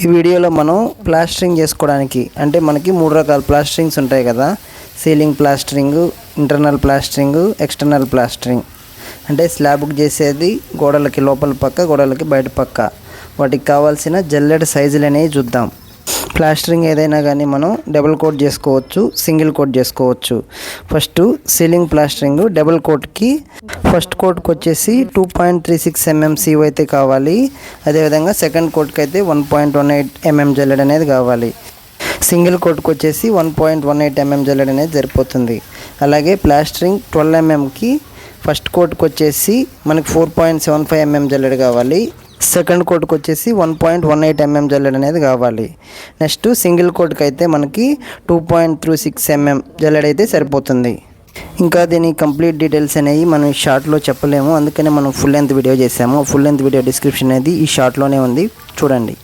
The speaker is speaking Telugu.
ఈ వీడియోలో మనం ప్లాస్టరింగ్ చేసుకోవడానికి అంటే మనకి 3 రకాల ప్లాస్టరింగ్స్ ఉంటాయి కదా, ceiling plastering, internal plastering, external plastering. అంటే స్లాబ్కి చేసేది గోడలకి లోపల పక్క, గోడలకి బయట పక్క. వాటికి కావాల్సిన జల్లెడ సైజులు అనేవి చూద్దాం. ప్లాస్టరింగ్ ఏదైనా కానీ మనం డబుల్ కోట్ చేసుకోవచ్చు, సింగిల్ కోట్ చేసుకోవచ్చు. ఫస్ట్ సీలింగ్ ప్లాస్టరింగ్ డబుల్ కోట్కి ఫస్ట్ కోట్కి వచ్చేసి 2.36 mm సీవ్ అయితే కావాలి. అదేవిధంగా సెకండ్ కోట్కి అయితే 1.18 mm జల్లెడ అనేది కావాలి. సింగిల్ కోట్కి వచ్చేసి 1.18 mm జల్లెడ అనేది సరిపోతుంది. అలాగే ప్లాస్టరింగ్ 12 mmకి ఫస్ట్ కోట్కి వచ్చేసి మనకి 4.75 mm జల్లెడ కావాలి. సెకండ్ కోట్కి వచ్చేసి 1.18 mm జల్లెడ అనేది కావాలి. నెక్స్ట్ సింగిల్ కోట్కి అయితే మనకి 2.36 mm జల్లెడ అయితే సరిపోతుంది. ఇంకా దీని కంప్లీట్ డీటెయిల్స్ అనేవి మనం ఈ షార్ట్లో చెప్పలేము, అందుకనే మనం ఫుల్ లెంత్ వీడియో చేసాము. ఫుల్ లెంత్ వీడియో డిస్క్రిప్షన్ అనేది ఈ షార్ట్లోనే ఉంది, చూడండి.